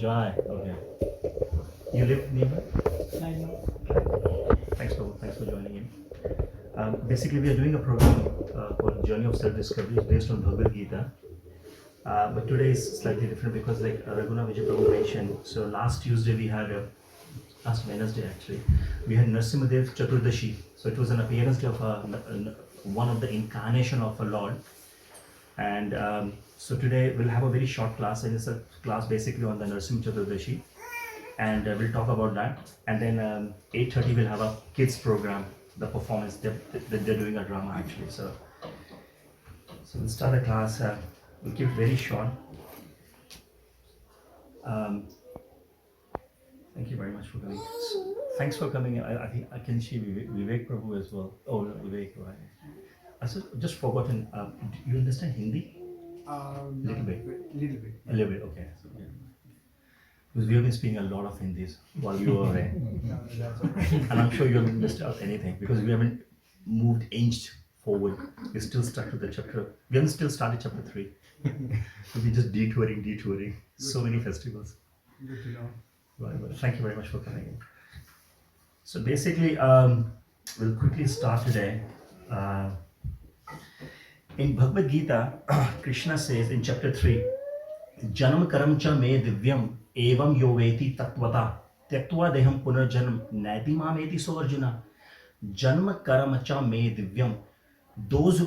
Jai. Okay. You live nearby? I know. Thanks for joining in. Basically, we are doing a program called Journey of Self-Discovery based on Bhagavad Gita. But today is slightly different because, like Raghunath Vijay Prabhu mentioned, so last Tuesday we had, last Wednesday actually, we had Narsimhādev Chaturdashi. So it was an appearance day of one of the incarnation of a Lord. And so today we'll have a very short class, and it's a class basically on the Narsimha Chaturdashi. And we'll talk about that. And then 8:30 we'll have a kids program, the performance. They're doing a drama actually. So we'll start the class. We'll keep it very short. Thank you very much for coming. Thanks for coming. I think I can see Vivek Prabhu as well. Oh, Vivek, right. I just forgotten. You understand Hindi? Little bit. A little bit. Okay. So, yeah. Because we have been speaking a lot of Hindis while we were away. That's all right. And I'm sure you haven't missed out anything because we haven't moved inched forward. We're still stuck to the chapter. We haven't still started chapter 3. We'll be just detouring. So many festivals. Good to know. Right, well, thank you very much for coming in. So basically, we'll quickly start today. In Bhagavad Gita, Krishna says in chapter 3, Janam karam cha me divyam evam yo veti tattvata tyaktva deham punarjanam naiti mameti so Arjuna. Janam karam cha me divyam, those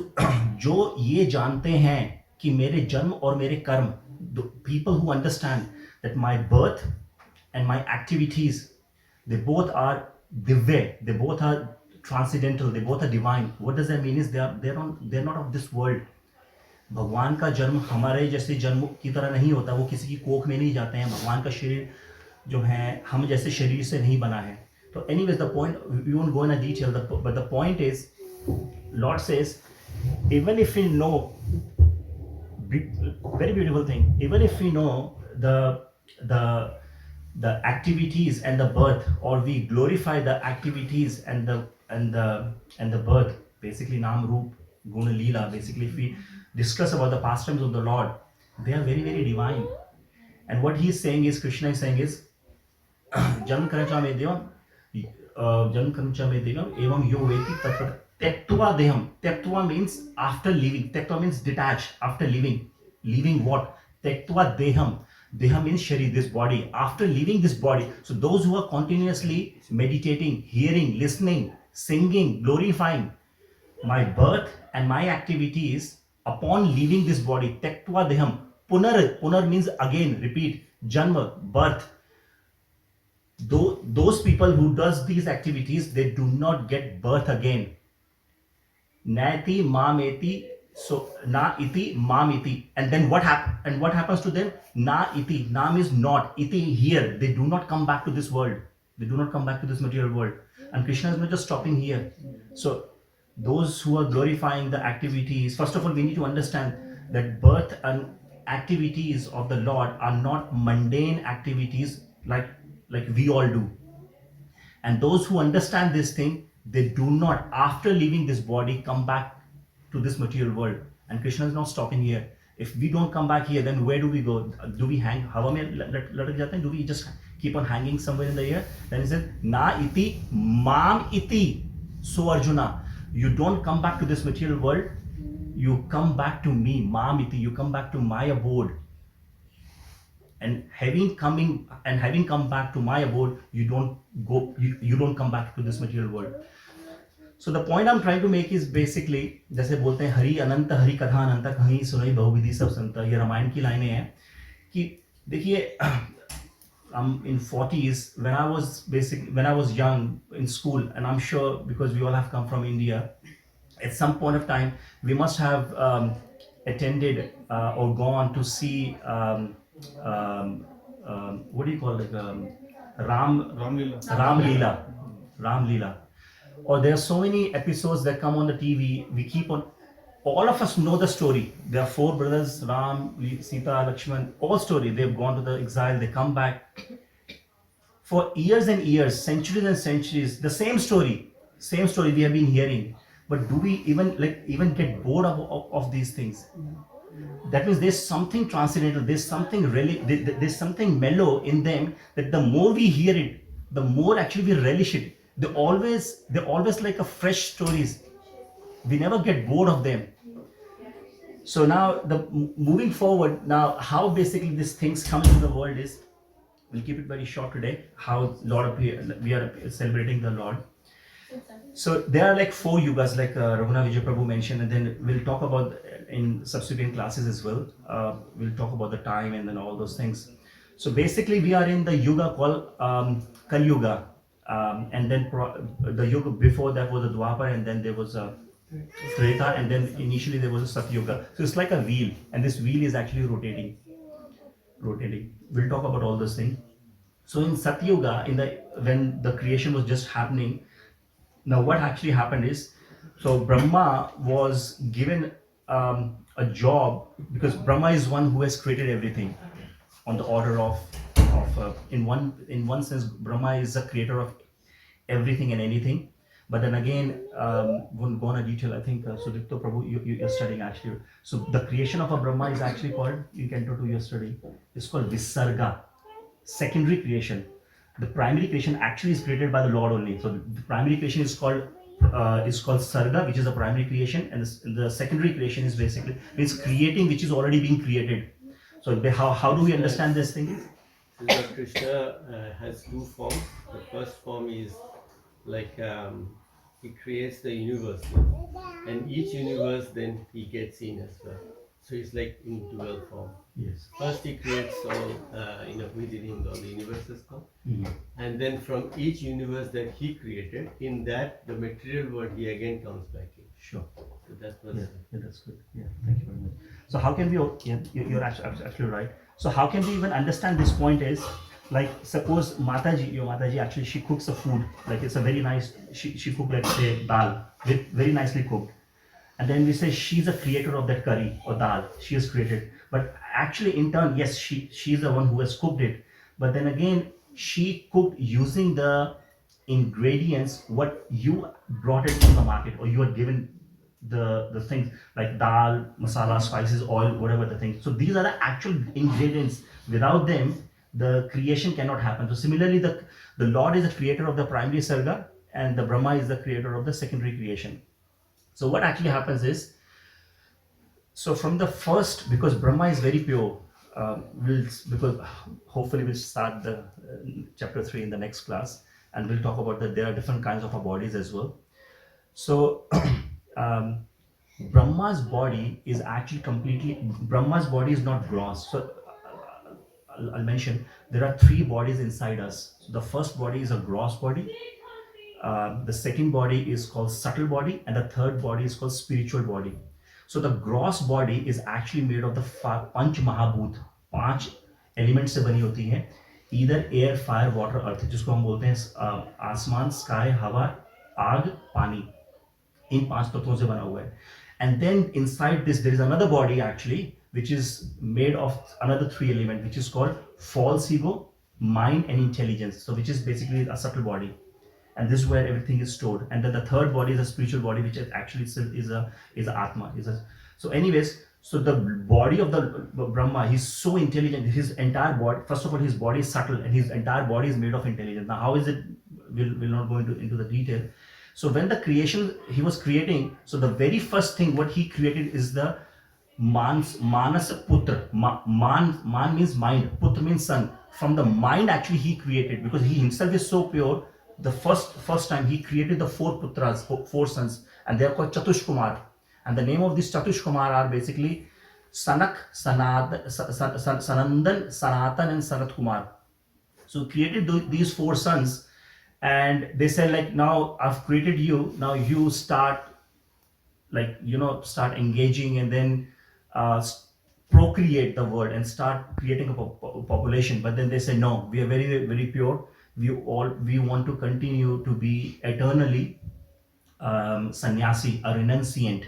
जो ये जानते हैं कि मेरे जन्म और मेरे कर्म, people who understand that my birth and my activities, they both are divya, they both are transcendental, they both are divine. What does that mean is they're not of this world. भगवान का जन्म हमारे जैसे जन्म की तरह नहीं होता, वो किसी की कोख में नहीं जाते हैं. भगवान का शरीर जो है हम जैसे शरीर से नहीं बना है. तो anyways, the point, we won't go in a detail, but the point is, Lord says, even if we know, very beautiful thing, even if we know the activities and the birth, or we glorify the activities and the birth, basically Nam Roop Guna Leela, basically if we discuss about the pastimes of the Lord, they are very, very divine. And what he is saying is, Krishna is saying is, Janam Karacha me devam evam yo veti tattva tyaktva deham. Tyaktva means after leaving. Tyaktva means detach, after leaving. Leaving what? Tyaktva deham. Deha means shari, this body. After leaving this body, so those who are continuously meditating, hearing, listening, singing, glorifying my birth and my activities upon leaving this body, tyaktva deham. Punar means again, repeat, janma, birth. Those people who does these activities, they do not get birth again. Naiti mameti, so na iti mamiti. And then what happens to them? Na iti. Na means not. Iti here. They do not come back to this world. They do not come back to this material world. And Krishna is not just stopping here. So those who are glorifying the activities, first of all, we need to understand that birth and activities of the Lord are not mundane activities like we all do. And those who understand this thing, they do not, after leaving this body, come back to this material world. And Krishna is not stopping here. If we don't come back here, then where do we go? Do we hang? Hawa mein latak jate hain? Do we just keep on hanging somewhere in the air? Then he said, Na iti mam iti so Arjuna. You don't come back to this material world. You come back to me, mam iti. You come back to my abode. And having come back to my abode, you don't come back to this material world. So the point I'm trying to make is basically, जैसे बोलते हैं हरि अनंत हरि कथा अनंत कहीं सुनाई बहुविधि सब संत, ये रामायण की लाइनें हैं कि देखिए, I'm in 40s, when I was young in school, and I'm sure because we all have come from India, at some point of time we must have attended or gone to see what do you call it, Ram Leela. Or there are so many episodes that come on the TV. We keep on, all of us know the story. There are 4 brothers, Ram, Sita, Lakshman, all story. They've gone to the exile, they come back. For years and years, centuries and centuries, the same story we have been hearing. But do we even get bored of these things? That means there's something transcendental, there's something really, there's something mellow in them, that the more we hear it, the more actually we relish it. They're always like a fresh stories. We never get bored of them. So now moving forward, now how basically these things come into the world is, we'll keep it very short today. How Lord we are celebrating the Lord. So there are like 4 yugas, like Raghunatha Vijay Prabhu mentioned, and then we'll talk about in subsequent classes as well. We'll talk about the time and then all those things. So basically, we are in the yuga called Kali Yuga, and then the yuga before that was the Dwapar, and then there was a Treta, and then initially there was a Satyuga. So it's like a wheel, and this wheel is actually rotating. We'll talk about all those things. So in Satyuga, when the creation was just happening, now what actually happened is, so Brahma was given a job, because Brahma is one who has created everything on the order of in one sense, Brahma is the creator of everything and anything. But then again, won't go into detail. I think Sudipto Prabhu, you're studying actually. So the creation of a Brahma is actually called, you can go to your study, it's called Visarga, secondary creation. The primary creation actually is created by the Lord only. So the primary creation is called Sarga, which is the primary creation, and the secondary creation is basically creating which is already being created. So how do we understand this thing? Lord Krishna has 2 forms. The first form is like he creates the universe, and each universe then he gets in as well. So it's like in dual form. Yes. First he creates all, within him all the universes come, Mhm. and then from each universe that he created, in that the material world he again comes back in. Sure. So that was Yeah, that's good. Yeah, thank you very much. So how can we? Yeah, you're absolutely right. So how can we even understand this point? Is like, suppose your Mataji actually, she cooks a food, like it's a very nice. She cooked, let's say, dal, very nicely cooked, and then we say she's a creator of that curry or dal. She has created, but actually in turn, yes, she's the one who has cooked it. But then again, she cooked using the ingredients what you brought it from the market, or you had given the things like dal, masala, spices, oil, whatever the things. So these are the actual ingredients. Without them, the creation cannot happen. So similarly, the Lord is the creator of the primary sarga, and the Brahma is the creator of the secondary creation. So what actually happens is, so from the first, because Brahma is very pure, because hopefully we'll start the chapter 3 in the next class, and we'll talk about that there are different kinds of our bodies as well. So Brahma's body is actually Brahma's body is not gross. So I'll mention there are 3 bodies inside us. So the first body is a gross body. The second body is called subtle body, and the third body is called spiritual body. So the gross body is actually made of the Panch Mahabhut, 5 element से बनी होती हैं, either air, fire, water, earth, जिसको हम बोलते हैं आसमान, sky, हवा, आग, पानी. इन 5 तत्वों से बना हुआ है. And then inside this there is another body actually, which is made of another 3 elements, which is called false ego, mind, and intelligence. So which is basically a subtle body, and this is where everything is stored. And then the third body is a spiritual body, which is actually is a atma. So anyways, so the body of the Brahma, he's so intelligent. His entire body, first of all, his body is subtle, and his entire body is made of intelligence. Now, how is it? We'll not go into the detail. So when the creation he was creating, so the very first thing what he created is the Manas Putra. Man means mind, Putra means son. From the mind actually he created, because he himself is so pure. The first time he created the 4 putras, 4 sons, and they are called Chatush Kumar. And the name of these Chatush Kumar are basically Sanak, Sanandan, Sanatan, and Sanat Kumar. So created these 4 sons, and they said, like, now I've created you, now you start, like, start engaging, and then procreate the world and start creating a population. But then they say, no, we are very, very pure. We want to continue to be eternally sannyasi, a renunciant.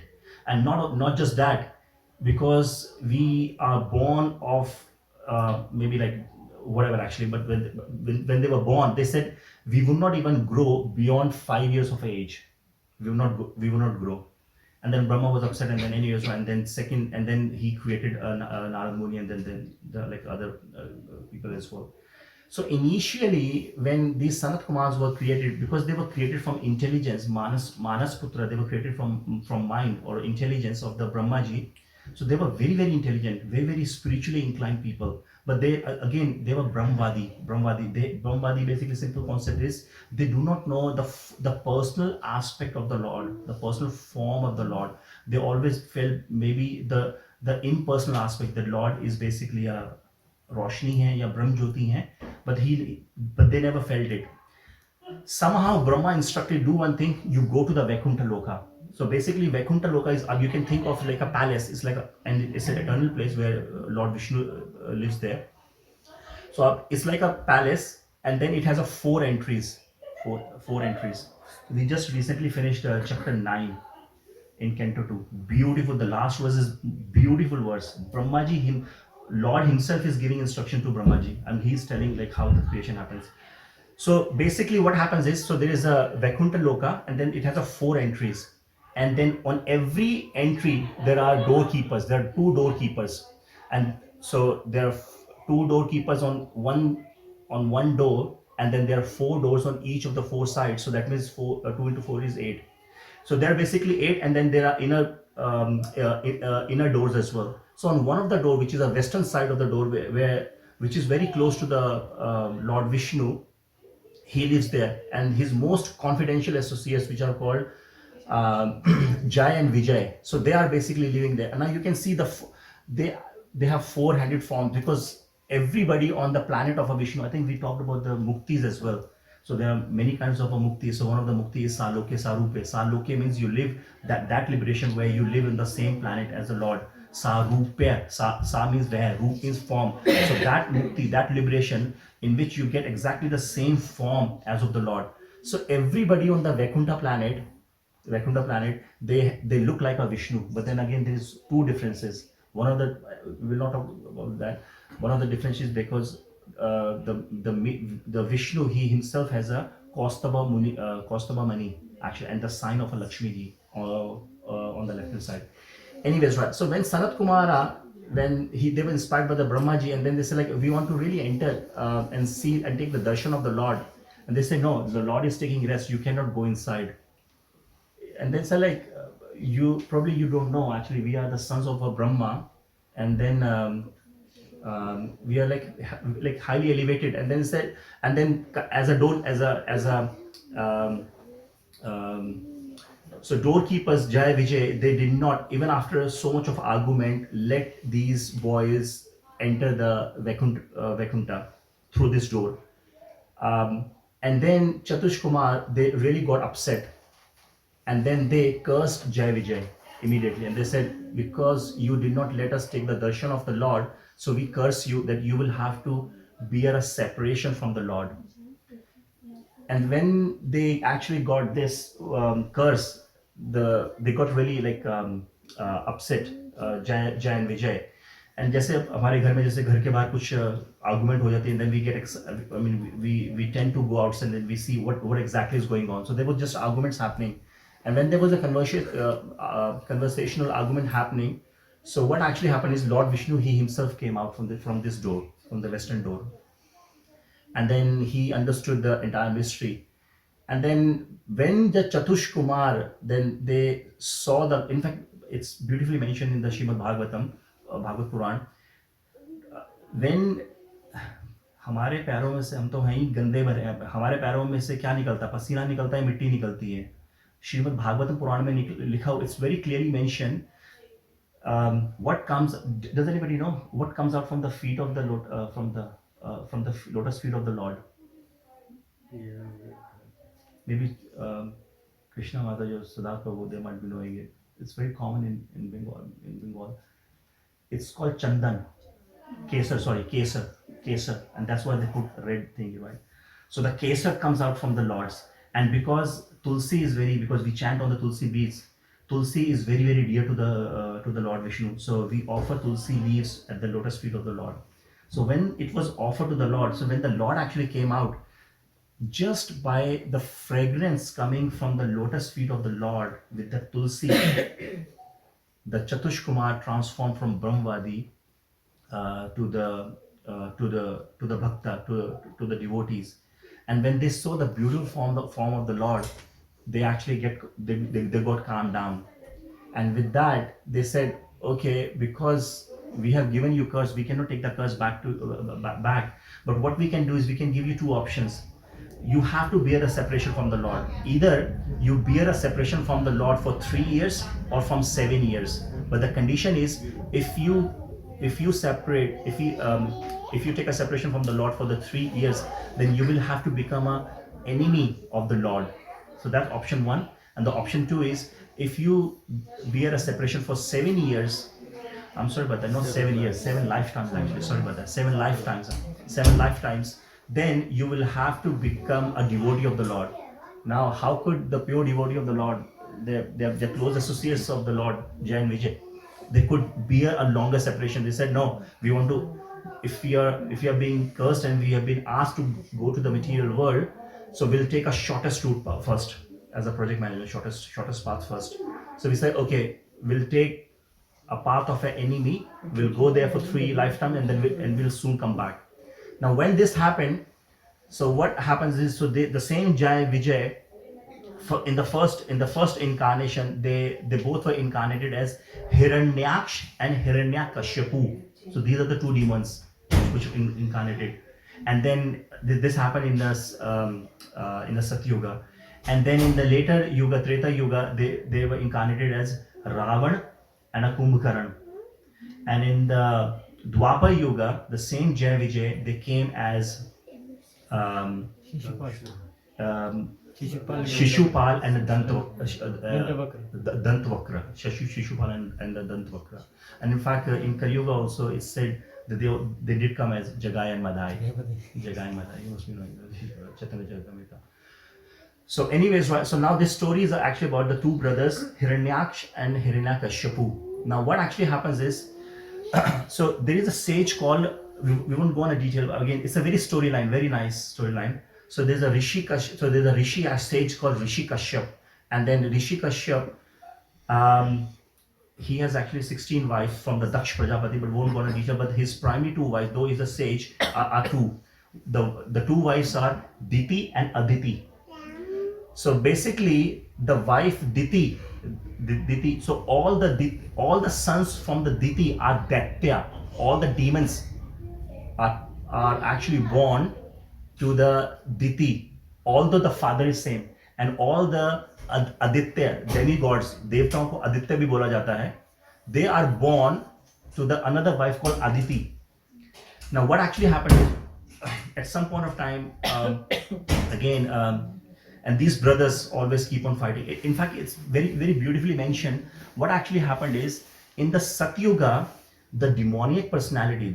And not just that, because we are born of maybe like whatever actually, but when they were born, they said we would not even grow beyond 5 years of age. We will not grow. And then Brahma was upset, and then anyways, and then second, and then he created Narad Muni, and then the like other people as well. So initially, when these Sanat Kumars were created, because they were created from intelligence, Manas Putra, they were created from mind or intelligence of the Brahmaji. So they were very, very intelligent, very, very spiritually inclined people. But they again, they were Brahmvadi. Brahmvadi basically simple concept is they do not know the personal aspect of the Lord, the personal form of the Lord. They always felt maybe the impersonal aspect. The Lord is basically a रोशनी है या ब्रह्म ज्योति है, but they never felt it. Somehow Brahma instructed, do one thing, you go to the Vaikuntha Loka. So basically Vaikuntha Loka is, you can think of like a palace. It's like and it's an eternal place where Lord Vishnu lives there. So it's like a palace, and then it has a four entries. We just recently finished chapter 9 in Canto 2. Beautiful. The last verse is beautiful verse. Brahmaji, Lord himself is giving instruction to Brahmaji, and he's telling like how the creation happens. So basically what happens is, so there is a Vaikuntha Loka, and then it has a four entries. And then on every entry, there are doorkeepers. There are two doorkeepers. And so there are two doorkeepers on one door, and then there are four doors on each of the four sides. So that means 2 into 4 is 8. So there are basically 8, and then there are inner doors as well. So on one of the door, which is a western side of the door, which is very close to the Lord Vishnu, he lives there, and his most confidential associates, which are called Jai and Vijay. So they are basically living there. And now you can see they have four-handed forms, because everybody on the planet of a Vishnu, I think we talked about the muktis as well. So there are many kinds of a mukti. So one of the mukti is Saloke Sarupe. Saloke means you live that liberation where you live in the same planet as the Lord. Sarupe, Sa means where, Rup means form. So that mukti, that liberation in which you get exactly the same form as of the Lord. So everybody on the Vaikuntha planet, they look like a Vishnu. But then again, there is two differences. One of the, we will not talk about that. One of the differences is because the Vishnu, he himself has a Kaustubha Mani actually, and the sign of a Lakshmi ji on the left hand side. Anyways, right. So when Sanat Kumara, they were inspired by the Brahmaji, and then they said like, we want to really enter and see and take the darshan of the Lord. And they say, no, the Lord is taking rest. You cannot go inside. And they say like, you don't know. Actually, we are the sons of a Brahma, and then we are like highly elevated. And then said, and then so doorkeepers Jai Vijay, they did not, even after so much of argument, let these boys enter the Vaikuntha through this door. And then Chatush Kumar, they really got upset, and then they cursed Jai Vijay immediately, and they said, because you did not let us take the darshan of the Lord, so we curse you that you will have to bear a separation from the Lord. And when they actually got this curse, they got really like upset, Jai and Vijay. And जैसे हमारे घर में जैसे घर के बाहर कुछ argument हो जाती है, and then we get, we tend to go outside and then we see what exactly is going on. So there was just arguments happening, and when there was a conversational argument happening, so what actually happened is Lord Vishnu, he himself came out from this door, from the western door, and then he understood the entire mystery. And then when the Chatush Kumar, then they saw in fact, it's beautifully mentioned in the Srimad Bhagavatam, Bhagavad Puran, when हमारे पैरों में से, हम तो हैं ही गंदे भरे हैं, हमारे पैरों में से क्या निकलता है? पसीना निकलता है, मिट्टी निकलती है. श्रीमद् भागवतम पुराण में लिखा, it's very clearly mentioned what comes. Does anybody know what comes out from the feet of the from the lotus feet of the Lord? Yeah. Maybe Krishna Mata, Siddhartha Prabhu, they might be knowing it. It's very common in Bengal. It's called Chandan. Kesar. And that's why they put red thing, right? So the Kesar comes out from the Lords. And because Tulsi is because we chant on the Tulsi beads, Tulsi is very, very dear to the Lord Vishnu. So we offer Tulsi leaves at the lotus feet of the Lord. So when it was offered to the Lord, so when the Lord actually came out, just by the fragrance coming from the lotus feet of the Lord with the tulsi, the Chatush Kumar transformed from Brahmvadi to the bhakta, to the devotees. And when they saw the beautiful form of the Lord, they actually they got calmed down. And with that, they said, okay, because we have given you curse, we cannot take the curse back. But what we can do is we can give you two options. You have to bear a separation from the Lord. Either you bear a separation from the Lord for 3 years or from 7 years. But the condition is, if you separate, if you take a separation from the Lord for the 3 years, then you will have to become a enemy of the Lord. So that's option one. And the option two is, if you bear a separation for 7 years, I'm sorry about that, not 7 years, 7 lifetimes actually, sorry about that, 7 lifetimes, then you will have to become a devotee of the Lord. Now, how could the pure devotee of the Lord, they're close associates of the Lord, Jai and Vijay, they could bear a longer separation? They said, no, we want to, if we are being cursed and we have been asked to go to the material world, so we'll take a shortest route first. As a project manager, shortest path first. So we said, okay, we'll take a path of an enemy, we'll go there for 3 lifetimes, and then we'll soon come back. Now when this happened, so what happens is, so the same Jai Vijay, in the first incarnation, they both were incarnated as Hiranyaksh and Hiranyakashipu. So these are the two demons which incarnated. And then this happened in the Satyuga. And then in the later Yuga, Treta Yuga, they were incarnated as Ravan and a Kumbhakaran. And in the Dwapar Yuga, the same Jai Vijay, they came as Shishupal. Shishupal and the Dantavakra. Dantvakra. Shishupal and the Dantvakra. And in fact, in Kali Yuga also, it's said that they did come as Jagai and Madai. Jagai and Madai. You must be knowing Chaitanya Charitamrita. So anyways, right, so now this story is actually about the two brothers, Hiranyaksh and Hiranyakashipu. Now what actually happens is, so there is a sage called, we won't go on a detail, but again, it's a very storyline, very nice storyline. So there's a Rishi, a sage called Rishi Kashyap. And then Rishi Kashyap, he has actually 16 wives from the Daksh Prajapati, but won't go on a detail, but his primary two wives, though he's a sage, are two. The two wives are Diti and Aditi. So basically, the wife Diti, so all the sons from the Diti are Daitya. All the demons are actually born to the Diti, although the father is same. And all the Aditya, demigods, devtaon ko Aditya bhi bola jata hai, they are born to the another wife called Aditi. Now what actually happened is, at some point of time, and these brothers always keep on fighting. In fact, it's very, very beautifully mentioned. What actually happened is, in the Satyuga, the demonic personality,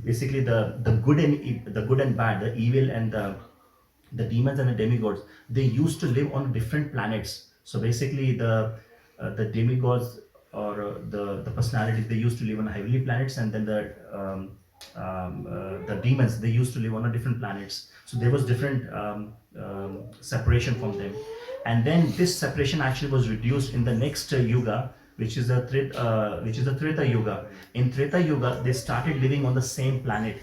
basically the good and bad, the evil and the demons and the demigods, they used to live on different planets. So basically, the demigods or the personalities, they used to live on heavenly planets, and then the demons, they used to live on different planets. So there was different separation from them. And then this separation actually was reduced in the next Yuga, which is a Treta Yuga. In Treta Yuga, they started living on the same planet,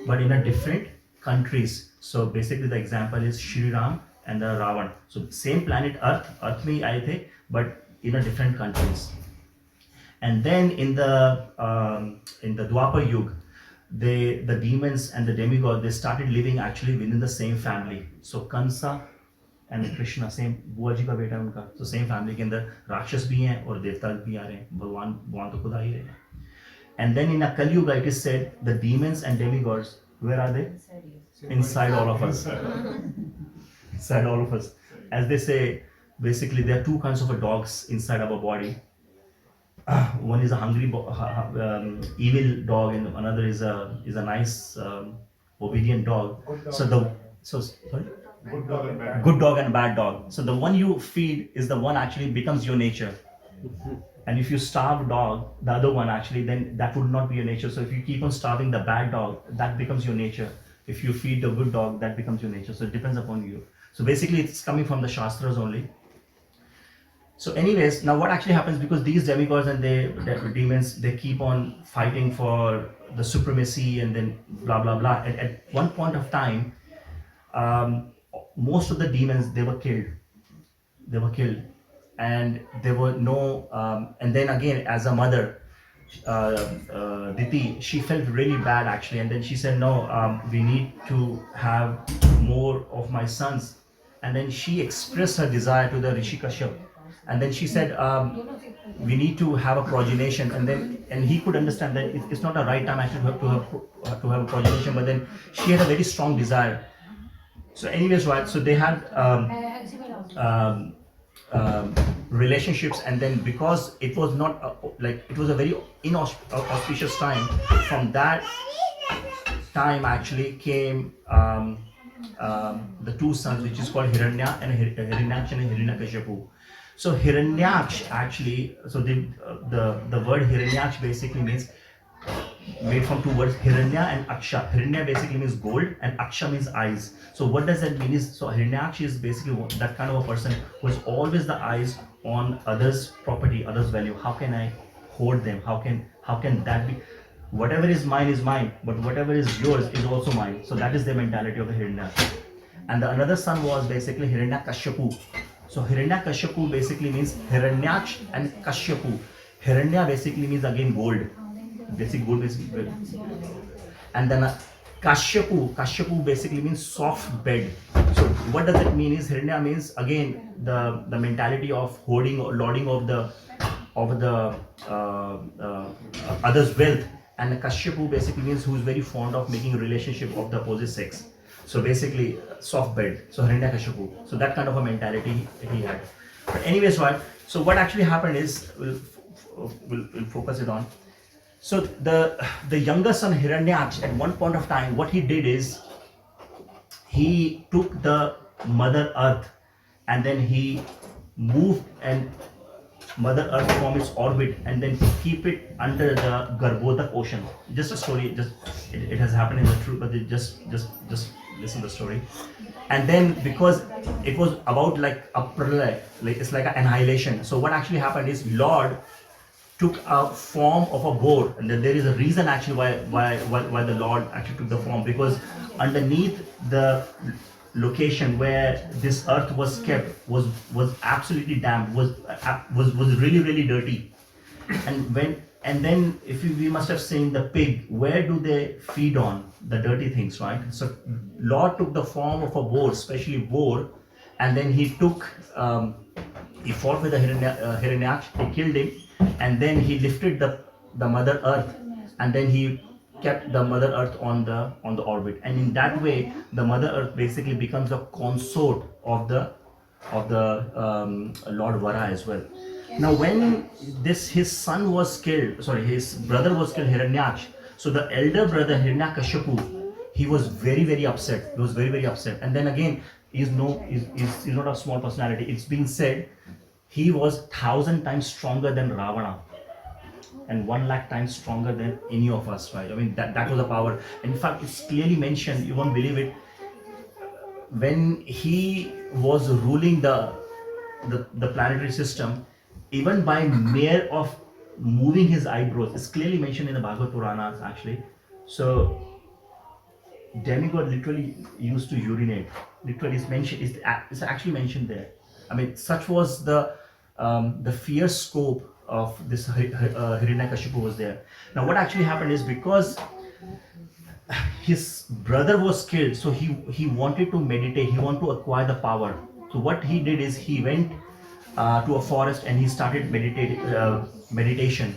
but in a different countries. So basically, the example is Shri Ram and the Ravan. So same planet Earth mein aaye the, but in a different countries. And then in the Dwapar Yuga, the demons and the demigod, they started living actually within the same family. So Kansa and Krishna, same बुआ जी का बेटा है उनका, so same family के अंदर राक्षस भी हैं और देवता भी आ रहे हैं, भगवान तो खुद आ ही रहे हैं. And then in a Kali Yuga, it is said the demons and demigods, where are they? Inside all of us. Inside all of us. As they say, basically there are two kinds of dogs inside our body. One is a hungry, evil dog, and another is a nice, obedient dog. Sorry? Good dog and bad dog. So the one you feed is the one actually becomes your nature. And if you starve dog, the other one actually, then that would not be your nature. So if you keep on starving the bad dog, that becomes your nature. if you feed a good dog, that becomes your nature. So it depends upon you. So basically it's coming from the Shastras only. So anyways, now what actually happens, because these demigods and the demons, they keep on fighting for the supremacy and then blah blah blah. And at one point of time, most of the demons, they were killed. And there were no and then again, as a mother, Diti, she felt really bad actually, and then she said, no, we need to have more of my sons. And then she expressed her desire to the Rishi Kashyap, and then she said, we need to have a progenation. And he could understand that it's not a right time actually to have a progenation, but then she had a very strong desire. So anyways, right, so they had relationships, and then because it was not it was a very inauspicious time, from that time actually came the two sons, which is called Hiranyaksh and Hiranyakashipu. So Hiranyaksh actually, so the word Hiranyaksh basically means, made from two words, Hiranya and Aksha. Hiranya basically means gold and Aksha means eyes. So what does that mean is, so Hiranyaksh is basically that kind of a person who has always the eyes on others' property, others' value. How can I hoard them? How can that be? Whatever is mine, but whatever is yours is also mine. So that is the mentality of the Hiranyaksh. And the another son was basically Hiranyakashipu. So Hiranyakashipu basically means Hiranyaksh and Kashyapu. Hiranya basically means again gold. Basic gold, and then Kashyapu basically means soft bed. So what does it mean is, Hiranya means again the mentality of hoarding or lording of the others' wealth, and Kashyapu basically means who is very fond of making a relationship of the opposite sex. So basically soft bed. So Hiranyakashipu. So that kind of a mentality he had. But anyways, right? So what actually happened is, we'll focus it on. So the younger son Hiranyaksh, at one point of time, what he did is, he took the Mother Earth and then he moved and Mother Earth from its orbit and then keep it under the Garbhodak ocean. Just a story, it has happened in the truth, but just listen to the story. And then because it was about like a pralay, like it's like an annihilation. So what actually happened is, Lord took a form of a boar, and then there is a reason actually why the Lord actually took the form, because underneath the location where this earth was kept was absolutely damp, was really dirty. And then if we must have seen the pig, where do they feed on? The dirty things, right? So Lord took the form of a boar, especially boar, and then he took he fought with the Hiranyaksh, he killed him, and then he lifted the Mother Earth, and then he kept the Mother Earth on the orbit, and in that way the Mother Earth basically becomes a consort of the Lord Vara as well. Now when his son was killed, his brother was killed, Hiranyaksh. So the elder brother Hiranyakashipu, he was very upset. He was very upset, and then again, he's not a small personality. It's being said he was 1,000 times stronger than Ravana and 1,00,000 times stronger than any of us, right? I mean, that was the power. In fact, it's clearly mentioned, you won't believe it, when he was ruling the planetary system, even by mere of moving his eyebrows, it's clearly mentioned in the Bhagavad Puranas actually. So demigod literally used to urinate. Literally, it's actually mentioned there. I mean, such was the fierce scope of this Hiranyakashipu was there. Now, what actually happened is, because his brother was killed, so he wanted to meditate. He wanted to acquire the power. So what he did is, he went to a forest and he started meditation.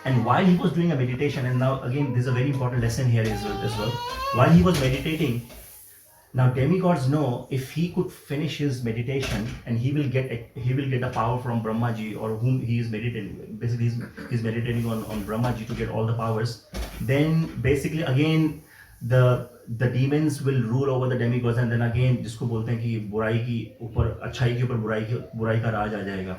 And while he was doing a meditation, and now again, this is a very important lesson here as well. While he was meditating, now demigods know if he could finish his meditation, and he will get the power from Brahmaji, or whom he is meditating. Basically, he's meditating on Brahmaji to get all the powers. Then basically again the demons will rule over the demigods, and then again जिसको बोलते हैं कि बुराई की ऊपर अच्छाई के ऊपर बुराई का राज आ जाएगा.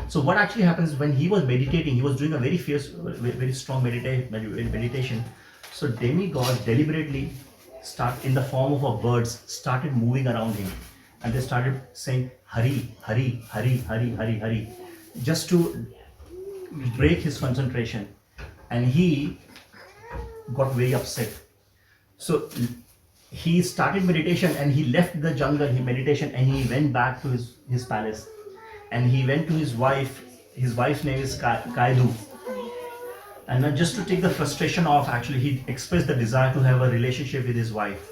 So what actually happens, when he was meditating, he was doing a very fierce, very strong meditation. So demigods deliberately start in the form of a birds started moving around him, and they started saying Hari, Hari, Hari, Hari, Hari, Hari, just to break his concentration, and he got very upset. So he started meditation and he left the jungle, he meditation, and he went back to his palace, and he went to his wife. His wife's name is Kaidu. And then just to take the frustration off, actually, he expressed the desire to have a relationship with his wife.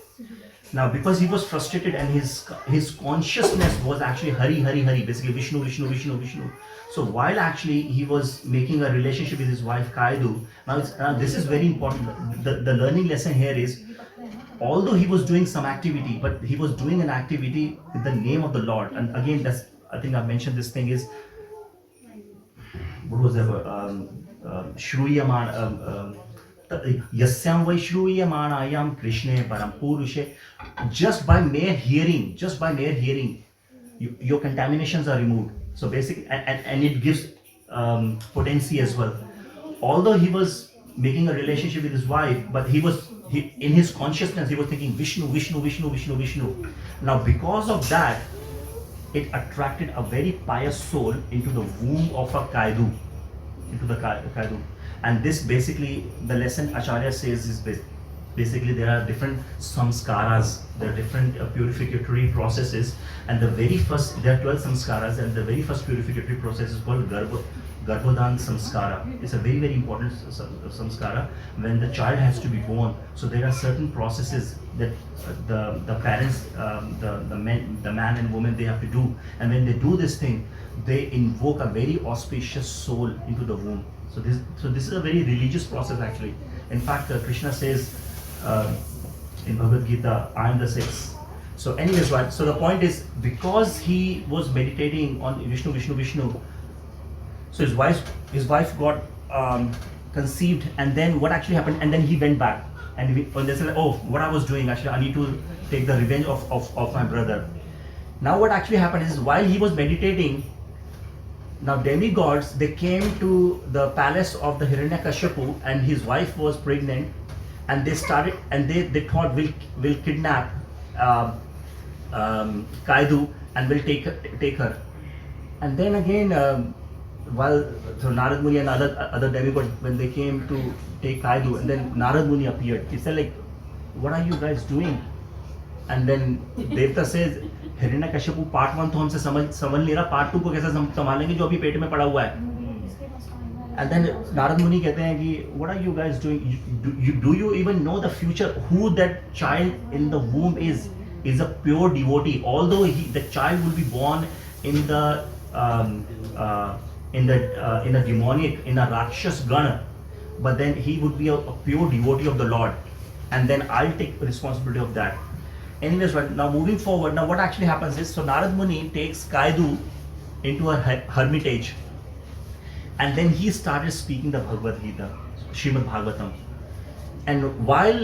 Now, because he was frustrated and his consciousness was actually Hari, Hari, Hari, basically Vishnu, Vishnu, Vishnu, Vishnu. So while actually he was making a relationship with his wife Kaidu, now this is very important. The learning lesson here is, although he was doing some activity, but he was doing an activity with the name of the Lord. And again, that's, I think I've mentioned this thing is, what was that? Shruyaman, Yasyam vai Shruyamanayam Krishne Param Purushe. Just by mere hearing, your contaminations are removed. So basically, and it gives potency as well. Although he was making a relationship with his wife, but in his consciousness, he was thinking Vishnu, Vishnu, Vishnu, Vishnu, Vishnu. Now, because of that, it attracted a very pious soul into the womb of a Kaidu, and this basically, the lesson Acharya says is basically there are different samskaras, there are different purificatory processes, and there are 12 samskaras, and the very first purificatory process is called Garbhodhan samskara. It's a very, very important samskara when the child has to be born. So there are certain processes that the parents, the man and woman, they have to do, and when they do this thing, they invoke a very auspicious soul into the womb. So this is a very religious process actually. In fact, Krishna says in Bhagavad Gita, I am the sixth. So anyways, right? So the point is, because he was meditating on Vishnu, Vishnu, Vishnu, so his wife got conceived, and then what actually happened? And then he went back, and when they said, "Oh, what I was doing, actually, I need to take the revenge of my brother." Now, what actually happened is, while he was meditating, now demigods, they came to the palace of the Hiranyakashipu, and his wife was pregnant, and they started, and they thought we'll kidnap Kaidu and we'll take her, and then again. While Narad Muni and other demigods, when they came to take Kaidu, and then Narad Muni appeared, he said like, "What are you guys doing?" And then Devta says, "Hiranyakashipu part 1 तो हमसे समझ नहीं रहा, part 2 को कैसे संभालेंगे जो अभी पेट में पड़ा हुआ है?" And then Narad Muni कहते हैं कि, "What are you guys doing? Do you even know the future? Who that child in the womb is a pure devotee. Although the child will be born in the in a demonic, in a Rakshas Gana, but then he would be a pure devotee of the Lord, and then I'll take responsibility of that." Anyways, right, now moving forward, now what actually happens is, so Narad Muni takes Kaidu into a hermitage, and then he started speaking the Bhagavad Gita, Srimad Bhagavatam. And while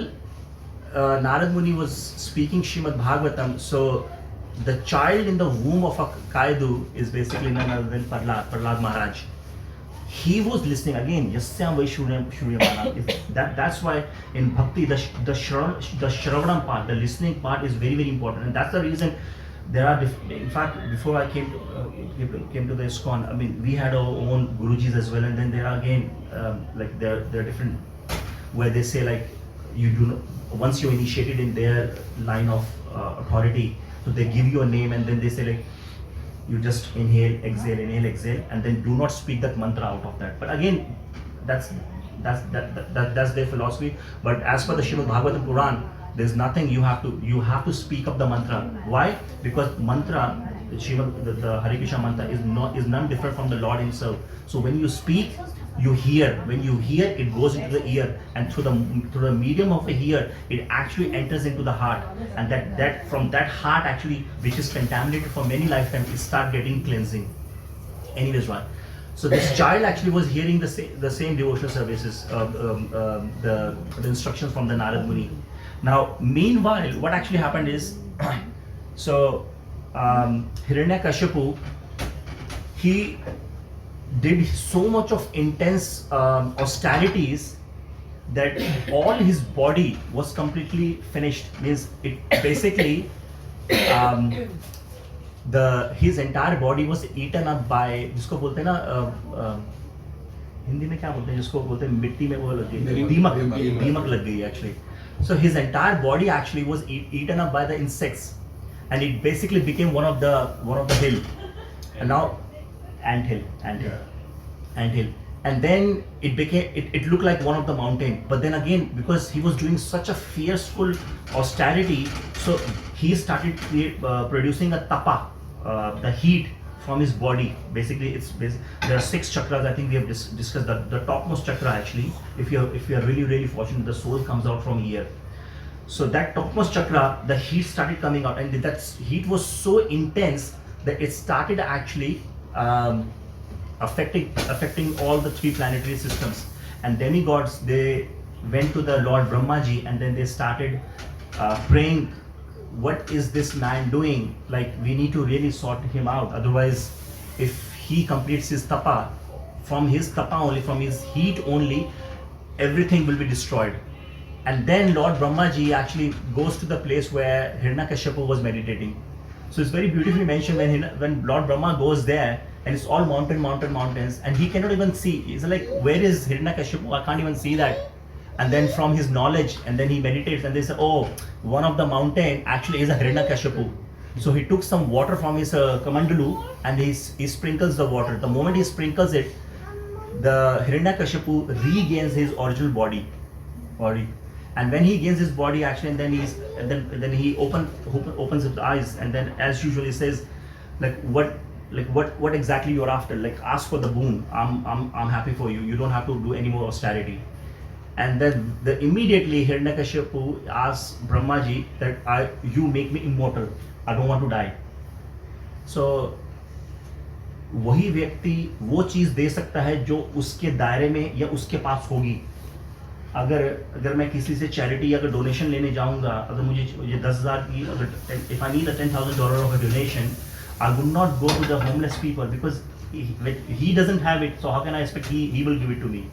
Narad Muni was speaking Srimad Bhagavatam, so the child in the womb of a Kaidu is basically none other than Prahlad Maharaj. He was listening again. Yasyam vai Shruyamanam. That's why in Bhakti the Shravanam part, the listening part is very, very important, and that's the reason there are. In fact, before I came to the ISKCON, I mean, we had our own Gurujis as well, and then there are again like there are different where they say like, you do not, once you're initiated in their line of authority. So they give you a name, and then they say like, you just inhale, exhale, and then do not speak that mantra out of that. But again, that's their philosophy. But as per the Srimad Bhagavatam Puran, there's nothing you have to speak up the mantra. Why? Because mantra, the Hare Krishna mantra is none different from the Lord Himself. So when you speak, you hear. When you hear, it goes into the ear, and through the medium of the ear, it actually enters into the heart, and that from that heart actually, which is contaminated for many lifetimes, it start getting cleansing. Anyways, right. So this child actually was hearing the same devotional services, the instructions from the Narad Muni. Now, meanwhile, what actually happened is, so Hiranyakashipu, he did so much of intense austerities that all his body was completely finished. Means it basically his entire body was eaten up by, जिसको बोलते हैं ना हिंदी में क्या बोलते हैं, जिसको बोलते हैं मिट्टी में वो लग गई, दीमक लग गई actually. So his entire body actually was eaten up by the insects, and it basically became one of the hill, and now ant hill. And then it became, it looked like one of the mountain. But then again, because he was doing such a fierceful austerity, so he started producing a tapa, the heat from his body. Basically, there are 6 chakras. I think we have discussed the topmost chakra actually. If you are really fortunate, the soul comes out from here. So that topmost chakra, the heat started coming out, and that heat was so intense that it started actually affecting all the 3 planetary systems. And demigods, they went to the Lord Brahmaji, and then they started praying, what is this man doing? Like, we need to really sort him out. Otherwise, if he completes his tapa, from his tapa only, from his heat only, everything will be destroyed. And then Lord Brahmaji actually goes to the place where Hiranyakashipu was meditating. So it's very beautifully mentioned when Lord Brahma goes there, and it's all mountains, and he cannot even see. He's like, where is Hiranyakashipu? I can't even see that. And then from his knowledge, and then he meditates, and they say, oh, one of the mountain actually is a Hiranyakashipu. So he took some water from his kamandalu, and he sprinkles the water. The moment he sprinkles it, the Hiranyakashipu regains his original body. And when he gains his body, actually, and then he opens his eyes, and then as usual he says, what exactly you're after? Like, ask for the boon. I'm happy for you. You don't have to do any more austerity. And then immediately Hiranyakashipu asks Brahmaji that you make me immortal. I don't want to die. So वही व्यक्ति वो चीज दे सकता है जो उसके दायरे में या उसके पास होगी. अगर मैं किसी से चैरिटी अगर डोनेशन लेने जाऊंगा, अगर मुझे 10,000 की, अगर if I need a $10,000 of a donation, I would not go to the homeless people because he doesn't have it. So how can I expect he will give it to me?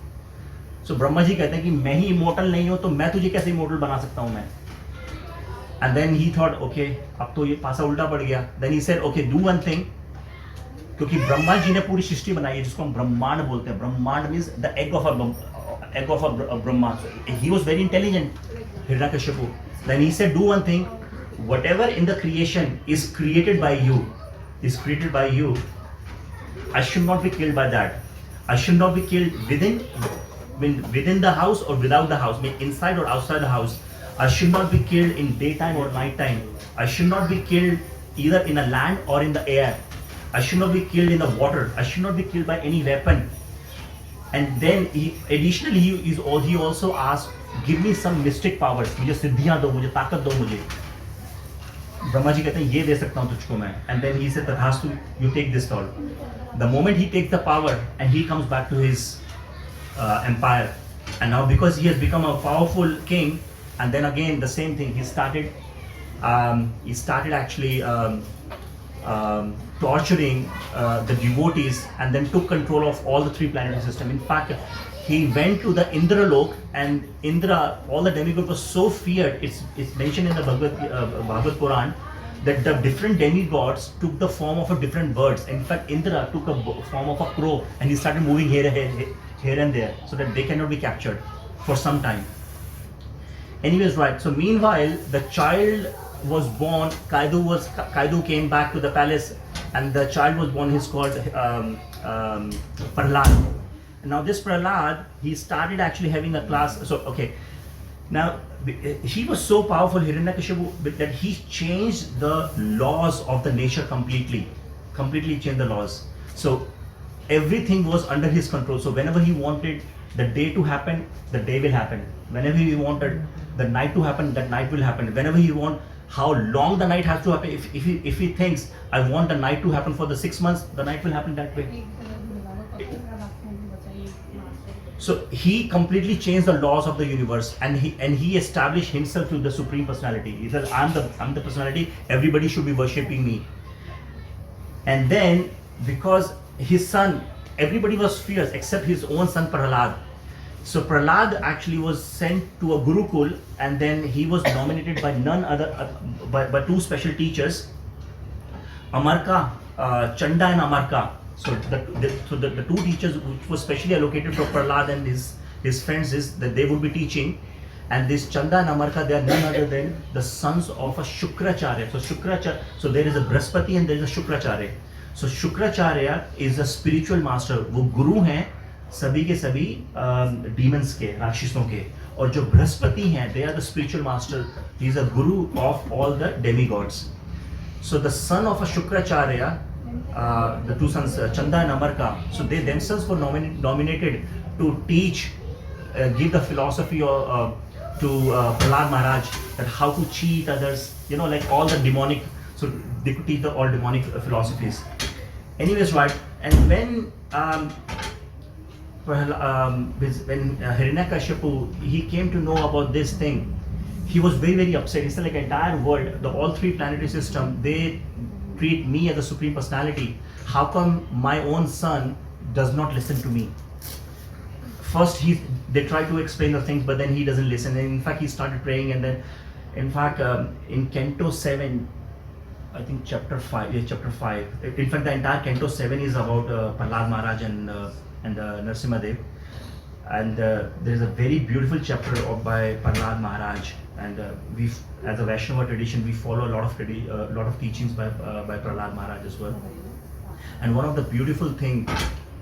So Brahma ji कहते हैं कि मैं ही immortal नहीं हूँ तो मैं तुझे कैसे इमोर्टल बना सकता हूँ मैं. And then he thought, okay, अब तो ये पासा उल्टा पड़ गया. Then he said, okay, do one thing. क्योंकि ब्रह्मा जी ने पूरी सृष्टि बनाई है जिसको हम ब्रह्मांड बोलते हैं. ब्रह्मांड means the egg of a Brahma. So he was very intelligent, Hiranyakashipu. Then he said, do one thing. Whatever in the creation is created by you, I should not be killed by that. I should not be killed within the house or without the house, inside or outside the house. I should not be killed in daytime or night time. I should not be killed either in a land or in the air. I should not be killed in the water. I should not be killed by any weapon. And then he also asked, give me some mystic powers. मुझे सिद्धियाँ दो, मुझे ताकत दो मुझे. ब्रह्मा जी कहते हैं ये दे सकता हूँ तुझको मैं. And then he said, तथास्तु, you take this all. The moment he takes the power and he comes back to his empire, and now because he has become a powerful king, and then again the same thing, he started actually torturing the devotees, and then took control of all the 3 planetary systems. In fact, he went to the Indra Lok, and Indra, all the demigods were so feared. It's mentioned in the Bhagavad Puran that the different demigods took the form of a different birds. In fact, Indra took a form of a crow, and he started moving here and there so that they cannot be captured for some time. Anyways, right. So meanwhile, the child was born. Kaidu came back to the palace, and the child was born. He's called Prahlad. Now this Prahlad, he started actually having a class. So okay, now he was so powerful, Hiranyakashipu, that he changed the laws of the nature completely changed the laws. So everything was under his control. So whenever he wanted the day to happen, the day will happen. Whenever he wanted the night to happen, that night will happen. Whenever he want how long the night has to happen, if he thinks I want the night to happen for the 6 months, the night will happen that way. So he completely changed the laws of the universe, and he established himself to the Supreme Personality. He said, I'm the personality, everybody should be worshipping me. And then because his son, everybody was fierce except his own son Prahlad. So Prahlad actually was sent to a Gurukul, and then he was nominated by none other, by two special teachers, Amarka, Chanda and Amarka. So the two teachers which were specially allocated for Prahlad and his friends is that they would be teaching, and this Chanda and Amarka, they are none other than the sons of a Shukracharya. So there is a Brahaspati and there is a Shukracharya. So Shukracharya is a spiritual master. वो गुरु हैं सभी के सभी demons के, राक्षसों के. और जो बृहस्पति हैं, they are the spiritual master. He is a guru of all the demigods. So the son of a Shukracharya, the two sons, Chanda and Amarka, so they themselves were nominated to teach, give the philosophy to Prahlad Maharaj, that how to cheat others, like all the demonic, so they could teach all demonic philosophies. Anyways, right, and when Hiranyakashipu, he came to know about this thing, he was very, very upset. He said, like, entire world, all three planetary system, they treat me as a supreme personality. How come my own son does not listen to me? First, they try to explain the things, but then he doesn't listen. And in fact, he started praying, and then, in fact, in Canto 7, I think chapter 5. In fact, the entire Canto 7 is about Prahlad Maharaj and Narsimhādev. And there is a very beautiful chapter by Prahlad Maharaj. And we, as a Vaishnava tradition, we follow a lot of teachings by Prahlad Maharaj as well. And one of the beautiful thing,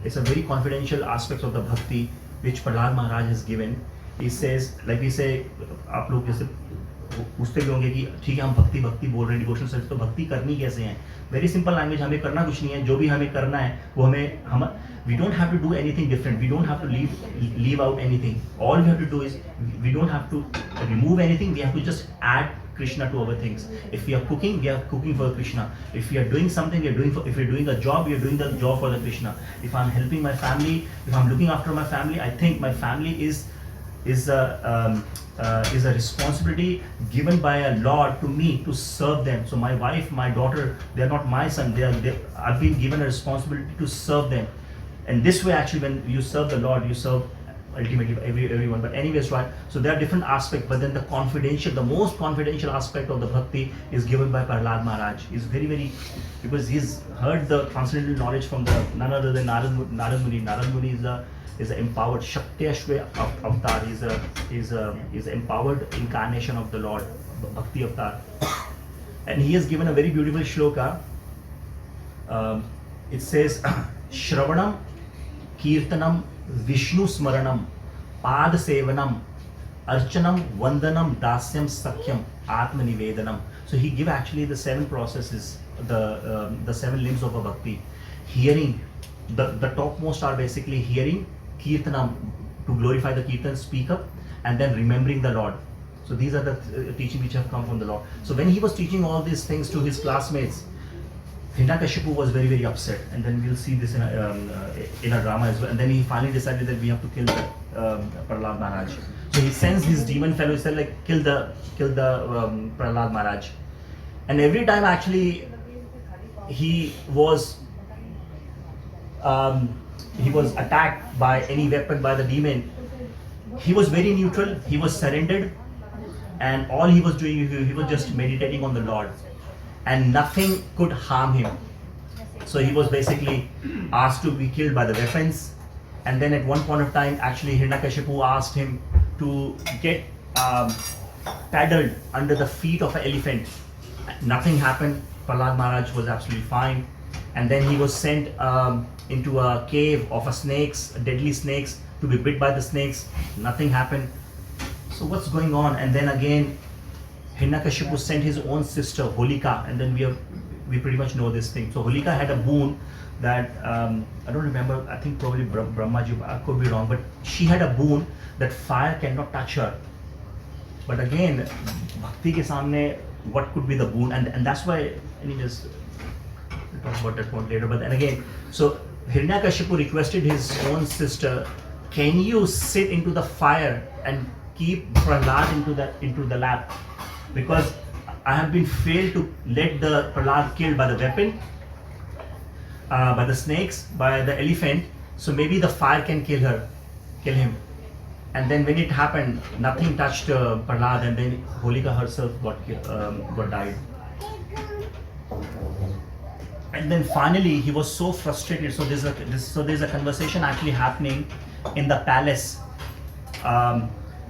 it's a very confidential aspect of the bhakti which Prahlad Maharaj has given. He says, like we say, आप लोग जैसे पूछते भी होंगे कि ठीक है हम भक्ति बोल रहे हैं डिवोशनल सर्विस, तो भक्ति करनी कैसे है? वेरी सिंपल लैंग्वेज, हमें करना कुछ नहीं है, जो भी हमें करना है वो हम we don't have to do anything different, we don't have to leave out anything. All we have to do is, we don't have to remove anything, we have to just add Krishna to our things. If we are cooking, we are cooking for Krishna. If we are doing something, if we're doing a job, we are doing the job for the Krishna. If I'm helping my family, if I'm looking after my family, I think my family is a responsibility given by a Lord to me to serve them. So my wife, my daughter, they are not my son. I've been given a responsibility to serve them. And this way, actually, when you serve the Lord, you serve ultimately everyone. But anyways, right, so there are different aspects, but then the most confidential aspect of the bhakti is given by Prahlad Maharaj. He's very, very, because he's heard the transcendental knowledge from none other than Narad Muni. Narad Muni is an empowered Shaktashva avatar. He's an empowered incarnation of the Lord, Bhakti avatar. And he has given a very beautiful shloka. It says, Shravanam, Kirtanam, Vishnu Smaranam, Pad Sevanam, Archanam, Vandanam, Dasyam, Sakyam, Atma Nivedanam. So he give actually the 7 processes, the 7 limbs of a bhakti. Hearing, the topmost are basically hearing, Kirtanam, to glorify the Kirtan, speak up, and then remembering the Lord. So these are the teachings which have come from the Lord. So when he was teaching all these things to his classmates, Hiranyakashipu was very, very upset, and then we'll see this in a drama as well. And then he finally decided that we have to kill Prahlad Maharaj. So he sends his demon fellow. He said, like, kill the Prahlad Maharaj. And every time actually he was attacked by any weapon by the demon, he was very neutral. He was surrendered, and all he was doing, he was just meditating on the Lord. And nothing could harm him. So he was basically asked to be killed by the weapons. And then at one point of time, actually Hiranyakashipu asked him to get paddled under the feet of an elephant. Nothing happened. Prahlad Maharaj was absolutely fine. And then he was sent into a cave of deadly snakes, to be bit by the snakes. Nothing happened. So what's going on? And then again, Hiranyakashipu sent his own sister Holika, and then we pretty much know this thing. So Holika had a boon that I don't remember. I think probably Brahmaji. I could be wrong, but she had a boon that fire cannot touch her. But again, bhakti ke samne, what could be the boon? And that's why. Anyways, we'll talk about that point later. But then again, so Hiranyakashipu requested his own sister, "Can you sit into the fire and keep Prahlad into the lap? Because I have been failed to let the Prahlad killed by the weapon, by the snakes, by the elephant. So maybe the fire can kill him." And then when it happened, nothing touched Prahlad, and then Holika herself got died. And then finally he was so frustrated. So there's a conversation actually happening in the palace,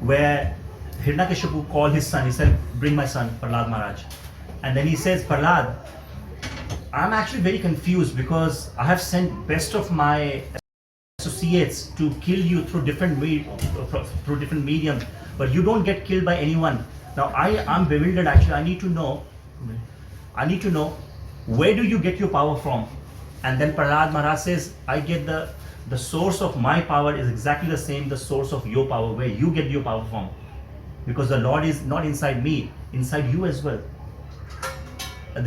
where Hiranyakashipu called his son. He said, "Bring my son, Prahlad Maharaj." And then he says, "Prahlad, I'm actually very confused because I have sent best of my associates to kill you through different mediums, but you don't get killed by anyone. Now I'm bewildered. Actually, I need to know where do you get your power from?" And then Prahlad Maharaj says, "I get the source of my power is exactly the same, the source of your power, where you get your power from, because the Lord is not inside me, inside you as well." And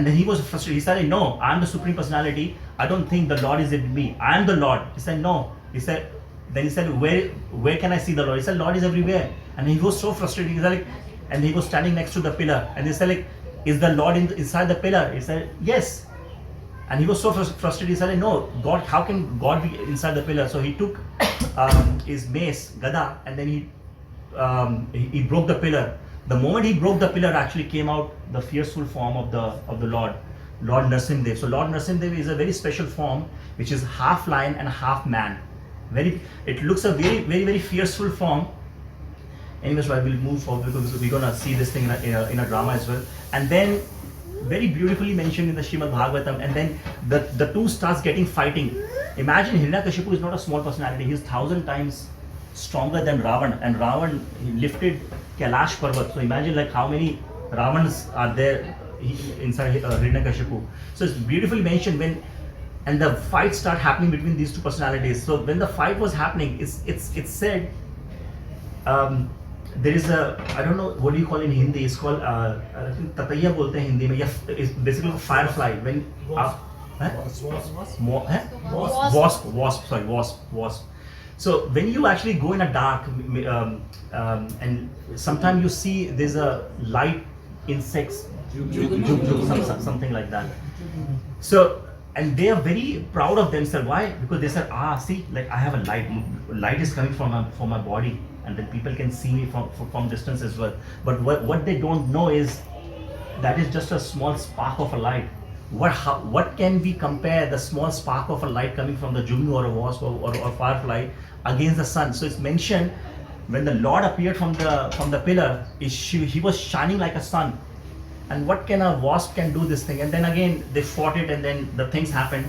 then he was frustrated. He said, "No, I'm the Supreme Personality. I don't think the Lord is in me. I am the Lord." He said, "No." He said, where can I see the Lord?" He said, "Lord is everywhere." And he was so frustrated. He said, like, and he was standing next to the pillar. And he said, like, "Is the Lord inside the pillar?" He said, "Yes." And he was so frustrated. He said, "No, God, how can God be inside the pillar?" So he took his mace, Gada, and then he broke the pillar. The moment he broke the pillar, actually came out the fearful form of the Lord Narsimhādev. So Lord Narsimhādev is a very special form, which is half lion and half man. It looks a very, very, very fearful form. Anyways, I will move forward because we're gonna see this thing in a drama as well. And then, very beautifully mentioned in the Srimad Bhagavatam, and then the two starts getting fighting. Imagine Hiranyakashipu is not a small personality. He's 1,000 times stronger than Ravan, and Ravan he lifted Kailash Parvat. So imagine like how many Ravans are there inside Hiranyakashipu. So it's beautifully mentioned and the fight start happening between these two personalities. So when the fight was happening, it's said, there is I don't know what do you call in Hindi. It's called I think tataiya bolte hain Hindi mein. It's basically a firefly. When wasp. So when you actually go in a dark, and sometimes you see there's a light insects, something like that. So, and they are very proud of themselves. Why? Because they said, see, like I have a light. Light is coming from my body, and then people can see me from distance as well. But what they don't know is that is just a small spark of a light. What can we compare the small spark of a light coming from the jugnu or a wasp or firefly against the sun? So it's mentioned when the Lord appeared from the pillar, he was shining like a sun. And what can a wasp can do this thing? And then again they fought it, and then the things happened.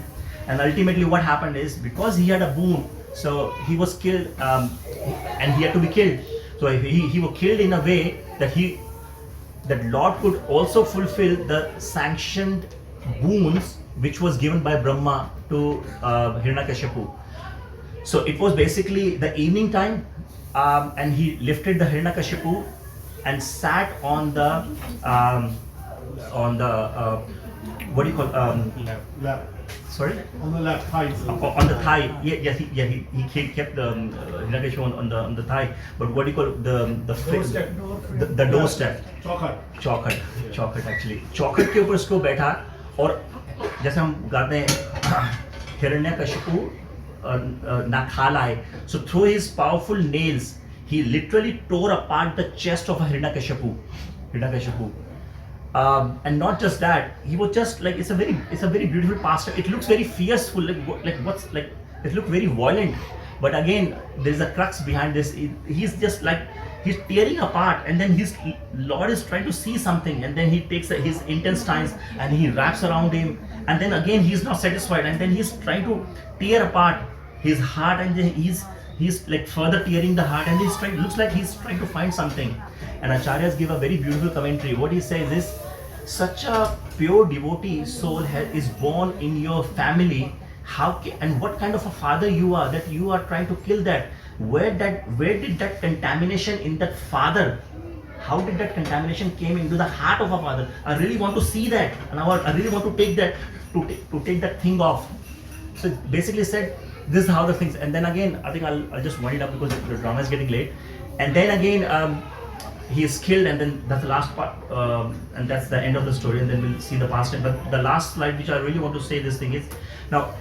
And ultimately what happened is, because he had a boon, so he was killed, and he had to be killed. So he was killed in a way that Lord could also fulfill the sanctioned boons which was given by Brahma to Hiranyakashipu. So it was basically the evening time, and he lifted the Hiranyakashipu and sat on the what do you call Lap. sorry, On the left thigh. on the thigh. He kept the Hiranyakashipu on the thigh. But what do you call the doorstep? चौखट actually चौखट के ऊपर उसको बैठा, और जैसे हम गाते हैं हिरण्यकशिपु ना खा लाए. So through his powerful nails, he literally tore apart the chest of a Hiranyakashipu. And not just that, he was just like, it's a very beautiful pastime. It looks very fearful, it looks very violent. But again, there is a crux behind this. He's just like, he's tearing apart, and then his Lord is trying to see something, and then he takes his intestines and he wraps around him, and then again he's not satisfied, and then he's trying to tear apart his heart, and then he's like further tearing the heart, and looks like he's trying to find something. And Acharyas give a very beautiful commentary. What he says is, such a pure devotee soul is born in your family. And what kind of a father you are, that you are trying to kill that? Where did that contamination in that father? How did that contamination came into the heart of a father? I really want to see that, and I really want to take that to take that thing off. So it basically said, this is how the things. And then again, I think I'll just wind it up because the drama is getting late. And then again, he is killed, and then that's the last part, and that's the end of the story. And then we'll see the past. But the last slide, which I really want to say this thing is, now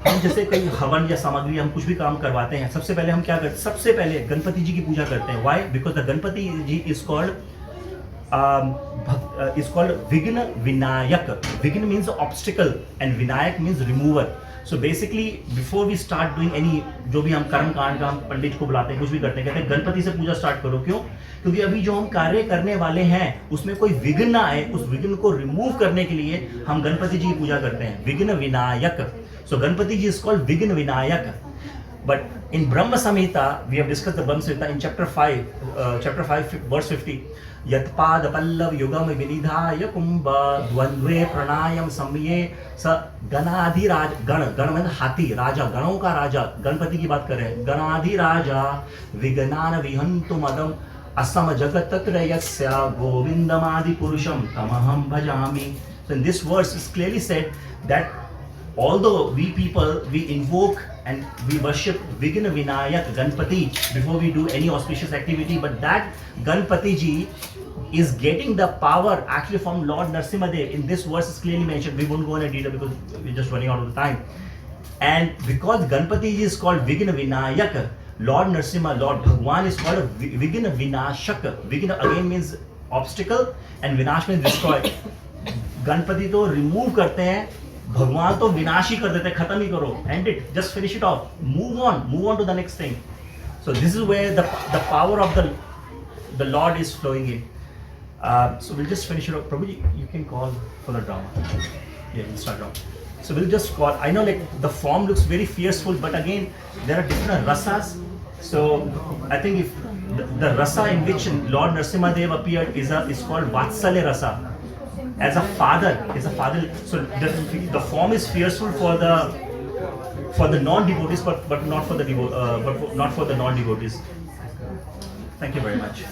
हम जैसे कोई हवन या सामग्री हम कुछ भी काम करवाते हैं, सबसे पहले हम क्या करते हैं? सबसे पहले गणपति जी की पूजा करते हैं. Why? Because the Ganpati ji is called Vigna Vinayak. Vigna means obstacle and Vinayak means remover. So basically before we start doing any जो भी हम कर्म कांड का हम पंडित को बुलाते हैं, कुछ भी करते हैं, कहते हैं गणपति से पूजा स्टार्ट करो. क्यों? क्योंकि अभी जो हम कार्य करने वाले हैं उसमें कोई विघ्न ना आए, उस विघ्न को रिमूव करने के लिए हम गणपति जी की पूजा करते हैं. विघ्न Vinayak. So Ganpati ji is called Vigna Vinayak. But in Brahma Samhita, we have discussed the Brahma Samhita in chapter 5, verse 50. Yatpad pallav yugam vinidhaya kumbha dvandve pranayam samye sa ganadhi raj. Gan means हाथी, राजा, गणों का राजा, गणपति की बात कर रहे हैं. गणाधि राजा विघ्नान विहंतु मदम असम जगत त्रयस्या गोविंदमादि पुरुषम तमहम भजामि. So in this verse is clearly said that although we people, we invoke and we worship Vigna Vinayak Ganpati before we do any auspicious activity, but that Ganpati ji is getting the power actually from Lord Narsimhādev. In this verse is clearly mentioned. We won't go into detail because we're just running out of the time. And because Ganpati ji is called Vigna Vinayak, Lord Narsimha, Lord Bhagwan is called Vigna Vinashak. Vigna again means obstacle and Vinash means destroy. Ganpati to remove करते हैं, भगवान तो विनाश ही कर देते हैं, खत्म ही करो, end it, just finish it off, move on to the next thing. So this is where the power of the Lord is flowing in. So we'll just finish it off. Prabhuji, you can call for the drama. Yeah, we'll start now. So we'll just call. I know like the form looks very fearful, but again there are different rasas. So I think if the rasa in which Lord Narsimhadev appeared is called Vatsalya rasa. As a father, so the form is fearful for the non-devotees, but not for the not for the non-devotees. Thank you very much.